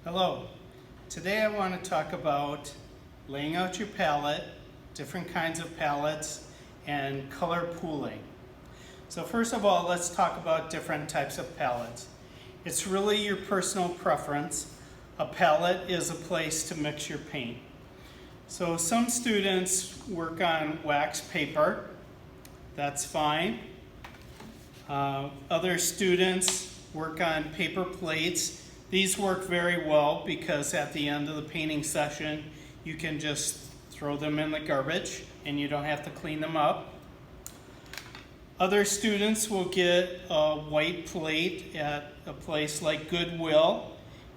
Hello. Today I want to talk about laying out your palette, different kinds of palettes, and color pooling. So first of all, let's talk about different types of palettes. It's really your personal preference. A palette is a place to mix your paint. So some students work on wax paper. That's fine. Other students work on paper plates. These work very well because at the end of the painting session, you can just throw them in the garbage and you don't have to clean them up. Other students will get a white plate at a place like Goodwill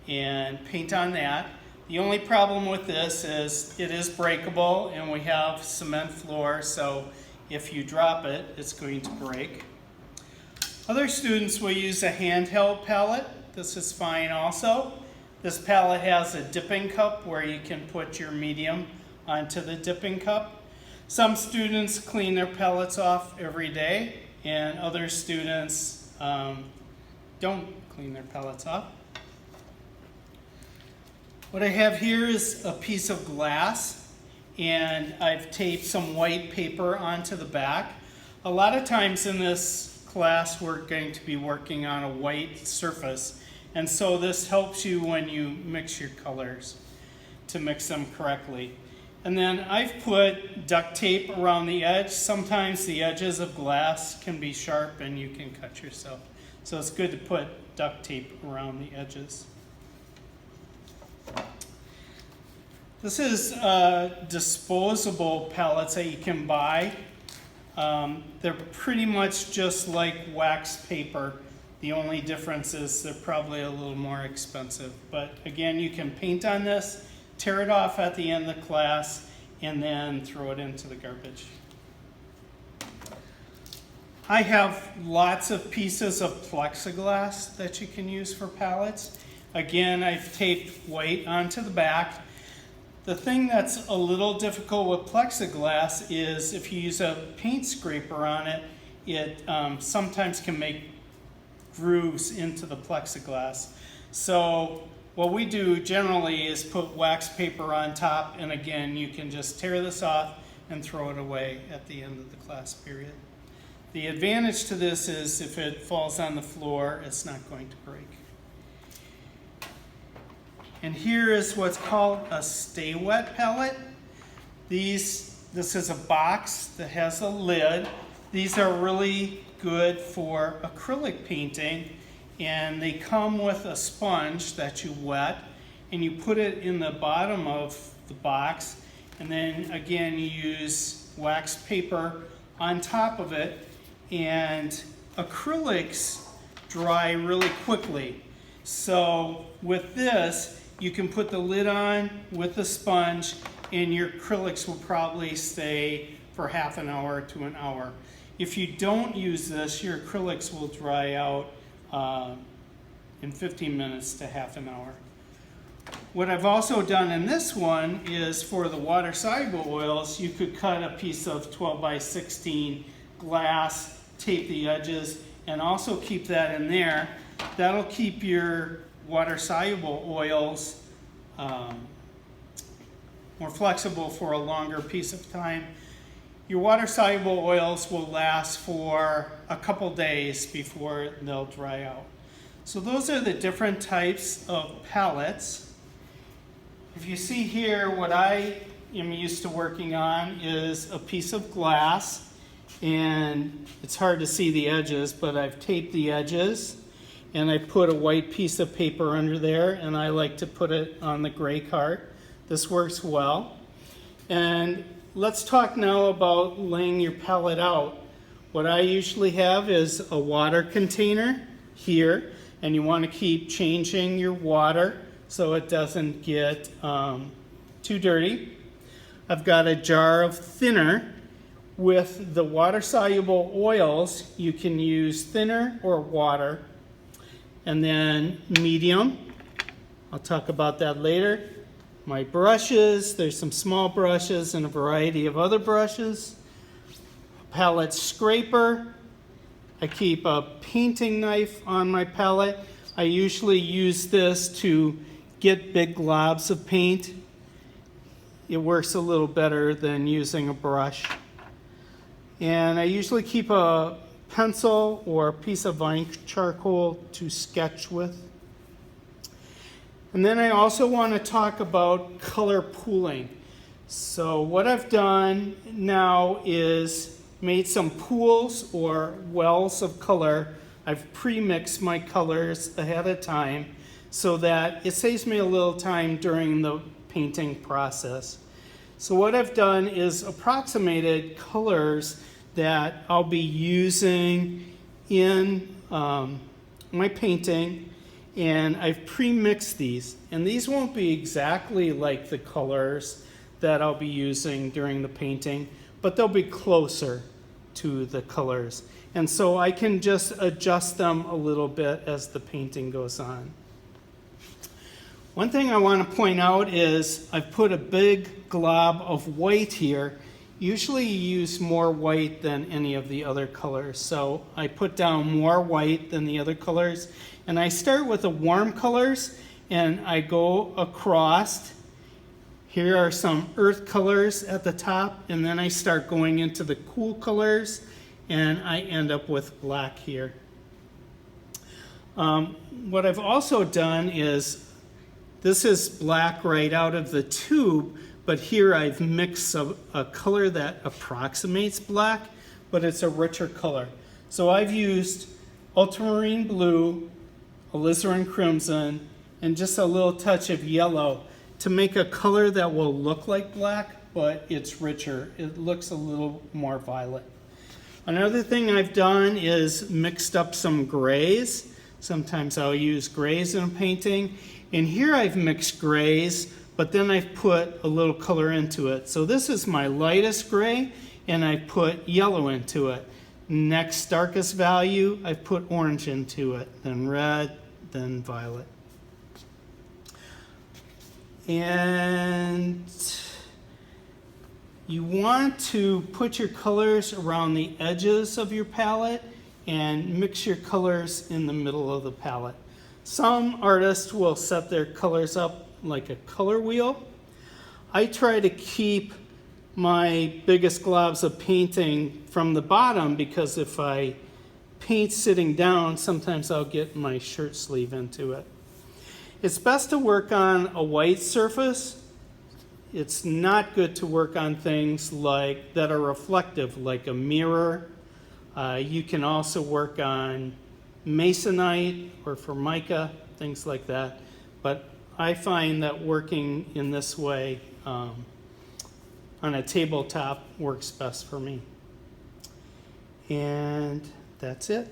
and paint on that. The only problem with this is it is breakable and we have cement floor, so if you drop it, it's going to break. Other students will use a handheld palette. This is fine also. This palette has a dipping cup where you can put your medium onto the dipping cup. Some students clean their palettes off every day, and other students don't clean their palettes off. What I have here is a piece of glass, and I've taped some white paper onto the back. A lot of times in this class we're going to be working on a white surface, and so this helps you when you mix your colors to mix them correctly. And then I've put duct tape around the edge. Sometimes the edges of glass can be sharp and you can cut yourself, so it's good to put duct tape around the edges. This is disposable palettes that you can buy. They're pretty much just like wax paper. The only difference is they're probably a little more expensive. But again, you can paint on this, tear it off at the end of the class, and then throw it into the garbage. I have lots of pieces of plexiglass that you can use for palettes. Again, I've taped white onto the back. The thing that's a little difficult with plexiglass is if you use a paint scraper on it, it sometimes can make grooves into the plexiglass. So what we do generally is put wax paper on top, and again, you can just tear this off and throw it away at the end of the class period. The advantage to this is if it falls on the floor, it's not going to break. And here is what's called a Stay Wet palette. This is a box that has a lid. These are really good for acrylic painting, and they come with a sponge that you wet, and you put it in the bottom of the box, and then again you use wax paper on top of it, and acrylics dry really quickly. So with this, you can put the lid on with the sponge, and your acrylics will probably stay for half an hour to an hour. If you don't use this, your acrylics will dry out in 15 minutes to half an hour. What I've also done in this one is for the water-soluble oils, you could cut a piece of 12 by 16 glass, tape the edges, and also keep that in there. That'll keep your water-soluble oils more flexible for a longer piece of time. Your water-soluble oils will last for a couple days before they'll dry out. So those are the different types of palettes. If you see here, what I am used to working on is a piece of glass, and it's hard to see the edges, but I've taped the edges, and I put a white piece of paper under there, and I like to put it on the gray card. This works well. And let's talk now about laying your palette out. What I usually have is a water container here, and you want to keep changing your water so it doesn't get too dirty. I've got a jar of thinner. With the water-soluble oils, you can use thinner or water. And then medium, I'll talk about that later. My brushes, there's some small brushes and a variety of other brushes. Palette scraper, I keep a painting knife on my palette. I usually use this to get big globs of paint, it works a little better than using a brush. And I usually keep a pencil or a piece of vine charcoal to sketch with. And then I also want to talk about color pooling. So what I've done now is made some pools or wells of color. I've pre-mixed my colors ahead of time so that it saves me a little time during the painting process. So what I've done is approximated colors that I'll be using in my painting, and I've pre-mixed these. And these won't be exactly like the colors that I'll be using during the painting, but they'll be closer to the colors. And so I can just adjust them a little bit as the painting goes on. One thing I want to point out is I've put a big glob of white here. Usually you use more white than any of the other colors. So I put down more white than the other colors. And I start with the warm colors and I go across. Here are some earth colors at the top, and then I start going into the cool colors, and I end up with black here. What I've also done is, this is black right out of the tube, but here I've mixed a color that approximates black, but it's a richer color. So I've used ultramarine blue, alizarin crimson, and just a little touch of yellow to make a color that will look like black, but it's richer. It looks a little more violet. Another thing I've done is mixed up some grays. Sometimes I'll use grays in a painting. And here I've mixed grays, but then I've put a little color into it. So this is my lightest gray, and I put yellow into it. Next darkest value, I've put orange into it, then red, then violet. And you want to put your colors around the edges of your palette and mix your colors in the middle of the palette. Some artists will set their colors up like a color wheel. I try to keep my biggest globs of painting from the bottom, because if I paint sitting down, sometimes I'll get my shirt sleeve into it. It's best to work on a white surface. It's not good to work on things like that are reflective, like a mirror. You can also work on masonite or formica, things like that. But I find that working in this way on a tabletop works best for me. And that's it.